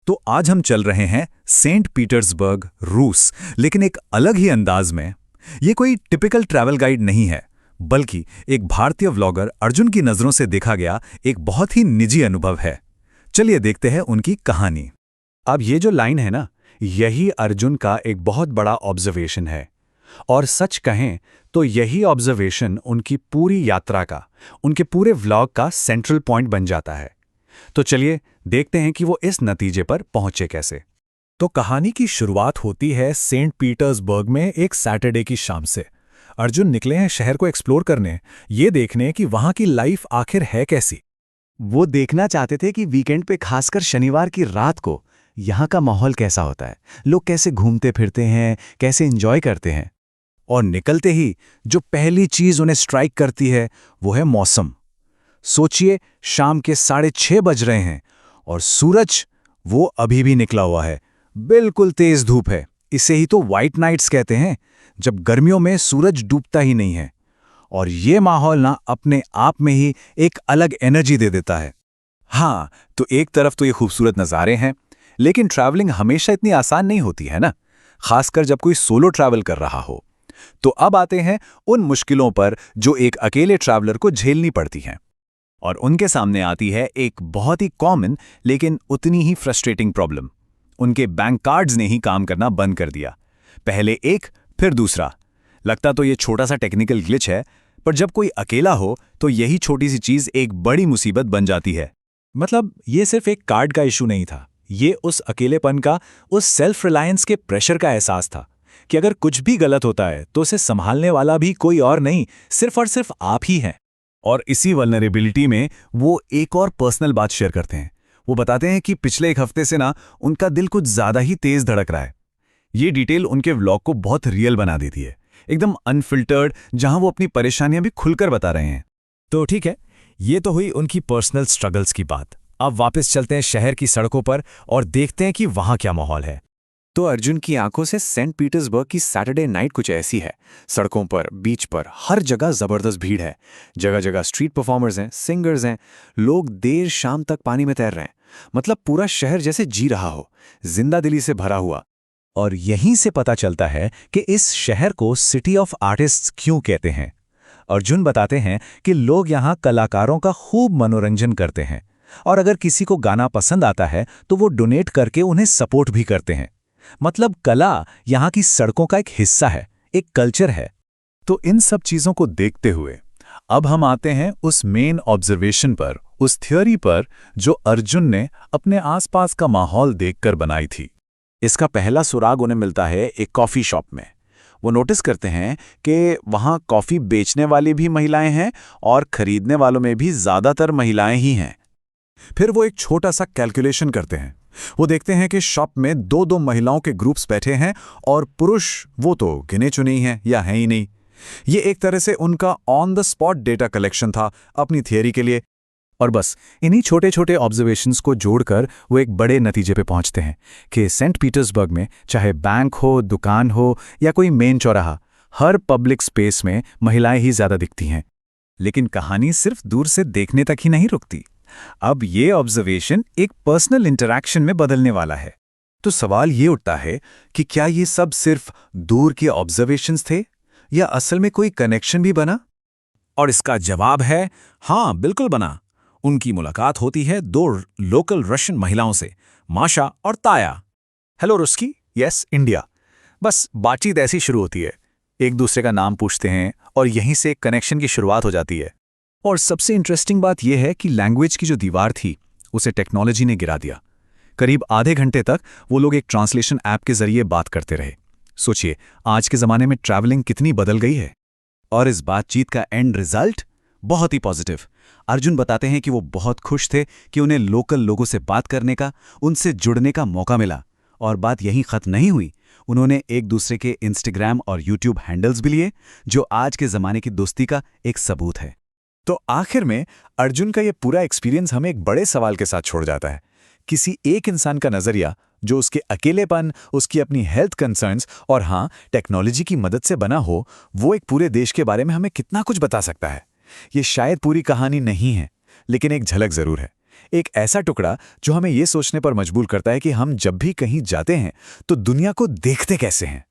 तो आज हम चल रहे हैं सेंट पीटर्सबर्ग, रूस, लेकिन एक अलग ही अंदाज में। ये कोई टिपिकल ट्रैवल गाइड नहीं है, बल्कि एक भारतीय व्लॉगर अर्जुन की नज़रों से देखा गया एक बहुत ही निजी अनुभव है। चलिए देखते हैं उनकी कहानी। अब ये जो लाइन है ना, यही अर्जुन का एक बहुत बड़ा ऑब्जर्वेशन है। और सच कहें तो यही ऑब्जर्वेशन उनकी पूरी यात्रा का, उनके पूरे व्लॉग का सेंट्रल पॉइंट बन जाता है। तो चलिए देखते हैं कि वो इस नतीजे पर पहुंचे कैसे। तो कहानी की शुरुआत होती है सेंट पीटर्सबर्ग में एक सैटरडे की शाम से। अर्जुन निकले हैं शहर को एक्सप्लोर करने, ये देखने कि वहां की लाइफ आखिर है कैसी। वो देखना चाहते थे कि वीकेंड पे खासकर शनिवार की रात को यहाँ का माहौल कैसा होता है, लोग कैसे घूमते फिरते हैं, कैसे एंजॉय करते हैं। और निकलते ही जो पहली चीज उन्हें स्ट्राइक करती है वो है मौसम। सोचिए, शाम के 6:30 बज रहे हैं और सूरज वो अभी भी निकला हुआ है, बिल्कुल तेज धूप है। इसे ही तो व्हाइट नाइट्स कहते हैं, जब गर्मियों में सूरज डूबता ही नहीं है। और ये माहौल ना अपने आप में ही एक अलग एनर्जी दे देता है। हाँ, तो एक तरफ तो ये खूबसूरत नज़ारे हैं, लेकिन ट्रैवलिंग हमेशा इतनी आसान नहीं होती है ना, खासकर जब कोई सोलो ट्रैवल कर रहा हो। तो अब आते हैं उन मुश्किलों पर जो एक अकेले ट्रैवलर को झेलनी पड़ती हैं। और उनके सामने आती है एक बहुत ही कॉमन लेकिन उतनी ही फ्रस्ट्रेटिंग प्रॉब्लम। उनके बैंक कार्ड्स ने ही काम करना बंद कर दिया, पहले एक फिर दूसरा। लगता तो ये छोटा सा टेक्निकल ग्लिच है, पर जब कोई अकेला हो तो यही छोटी सी चीज एक बड़ी मुसीबत बन जाती है। मतलब ये सिर्फ एक कार्ड का इशू नहीं था, ये उस अकेलेपन का, उस सेल्फ रिलायंस के प्रेशर का एहसास था कि अगर कुछ भी गलत होता है तो उसे संभालने वाला भी कोई और नहीं, सिर्फ और सिर्फ आप ही हैं। और इसी वल्नरेबिलिटी में वो एक और पर्सनल बात शेयर करते हैं। वो बताते हैं कि पिछले एक हफ्ते से ना उनका दिल कुछ ज्यादा ही तेज धड़क रहा है। ये डिटेल उनके व्लॉग को बहुत रियल बना देती है, एकदम अनफिल्टर्ड, जहां वो अपनी परेशानियां भी खुलकर बता रहे हैं। तो ठीक है, ये तो हुई उनकी पर्सनल स्ट्रगल्स की बात। अब वापस चलते हैं शहर की सड़कों पर और देखते हैं कि वहां क्या माहौल है। तो अर्जुन की आंखों से सेंट पीटर्सबर्ग की सैटरडे नाइट कुछ ऐसी है। सड़कों पर, बीच पर, हर जगह जबरदस्त भीड़ है। जगह जगह स्ट्रीट परफॉर्मर्स हैं, सिंगर्स हैं, लोग देर शाम तक पानी में तैर रहे हैं। मतलब पूरा शहर जैसे जी रहा हो, जिंदा दिली से भरा हुआ। और यहीं से पता चलता है कि इस शहर को सिटी ऑफ आर्टिस्ट्स क्यों कहते हैं। अर्जुन बताते हैं कि लोग यहाँ कलाकारों का खूब मनोरंजन करते हैं, और अगर किसी को गाना पसंद आता है तो वो डोनेट करके उन्हें सपोर्ट भी करते हैं। मतलब कला यहाँ की सड़कों का एक हिस्सा है, एक कल्चर है। तो इन सब चीजों को देखते हुए अब हम आते हैं उस मेन ऑब्जर्वेशन पर, उस थ्योरी पर जो अर्जुन ने अपने आसपास का माहौल देखकर बनाई थी। इसका पहला सुराग उन्हें मिलता है एक कॉफ़ी शॉप में। वो नोटिस करते हैं कि वहाँ कॉफ़ी बेचने वाली भी महिलाएं हैं और खरीदने वालों में भी ज़्यादातर महिलाएं ही हैं। फिर वो एक छोटा सा कैलकुलेशन करते हैं। वो देखते हैं कि शॉप में 2-2 महिलाओं के ग्रुप्स बैठे हैं और पुरुष वो तो गिने चुने ही हैं या हैं ही नहीं। ये एक तरह से उनका on the spot data collection था अपनी थियरी के लिए। और बस इन्हीं छोटे छोटे ऑब्जर्वेशंस को जोड़कर वो एक बड़े नतीजे पे पहुंचते हैं कि सेंट पीटर्सबर्ग में चाहे बैंक हो, दुकान हो या कोई मेन चौराहा, हर पब्लिक स्पेस में महिलाएं ही ज्यादा दिखती हैं। लेकिन कहानी सिर्फ दूर से देखने तक ही नहीं रुकती। अब ये ऑब्जर्वेशन एक पर्सनल इंटरैक्शन में बदलने वाला है। तो सवाल ये उठता है कि क्या ये सब सिर्फ दूर के ऑब्जर्वेशंस थे या असल में कोई कनेक्शन भी बना? और इसका जवाब है हाँ, बिल्कुल बना। उनकी मुलाकात होती है 2 लोकल रशियन महिलाओं से, माशा और Taya. Hello Russki, yes India. बस बातचीत ऐसी शुरू होती है, एक दूसरे का नाम पूछते हैं और यहीं से एक कनेक्शन की शुरुआत हो जाती है। और सबसे इंटरेस्टिंग बात यह है कि लैंग्वेज की जो दीवार थी उसे टेक्नोलॉजी ने गिरा दिया। करीब आधे घंटे तक वो लोग एक ट्रांसलेशन ऐप के जरिए बात करते रहे। सोचिए, आज के ज़माने में ट्रैवलिंग कितनी बदल गई है। और इस बातचीत का एंड रिजल्ट बहुत ही पॉजिटिव। अर्जुन बताते हैं कि वो बहुत खुश थे कि उन्हें लोकल लोगों से बात करने का, उनसे जुड़ने का मौका मिला। और बात यहीं खत्म नहीं हुई, उन्होंने एक दूसरे के इंस्टाग्राम और यूट्यूब हैंडल्स भी लिए, जो आज के ज़माने की दोस्ती का एक सबूत है। तो आखिर में अर्जुन का ये पूरा एक्सपीरियंस हमें एक बड़े सवाल के साथ छोड़ जाता है। किसी एक इंसान का नज़रिया जो उसके अकेलेपन, उसकी अपनी हेल्थ कंसर्न्स और हाँ, टेक्नोलॉजी की मदद से बना हो, वो एक पूरे देश के बारे में हमें कितना कुछ बता सकता है। ये शायद पूरी कहानी नहीं है, लेकिन एक झलक ज़रूर है। एक ऐसा टुकड़ा जो हमें ये सोचने पर मजबूर करता है कि हम जब भी कहीं जाते हैं तो दुनिया को देखते कैसे हैं।